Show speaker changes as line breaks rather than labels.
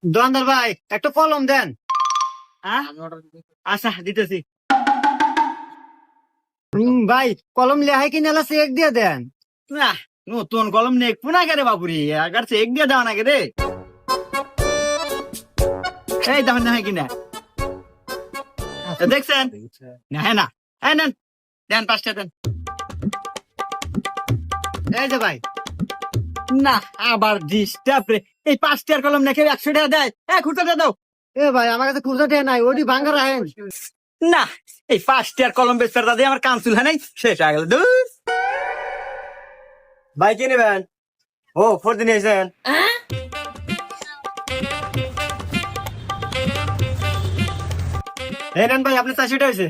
দোকানদার ভাই একটা কলম দেন।
আচ্ছা দিতেছি।
ভাই কলম লেহাই কিনে এলা চেক দিয়ে দেন।
না নতুন কলম নেই পুনা কে রে বাপুরি আগার চেক দিয়ে দেওয়া নাকি রে। এই দেখেন না কিনা দেখছেন না? হ্যাঁ না হ্যাঁ নেন দেন 5টা দেন।
এই যে ভাই
না আবার ডিস্টার্ব রে। এই 5টার কলম নাকি 100 টাকা দেয়। খুঁড়তে দাও।
এ ভাই আমার কাছে খুচরা টেয়া নাই, ওটি ভাঙ্গা রাখেন।
না এই 5টার কলম বেচার দাদা আমার কানসুল হয় নাই শেষ হয়ে গেল। দূর
ভাই কি নেবেন? ও ফোর দিন এসেছেন। এই নেন ভাই, আপনি 400 টাকা হয়েছে।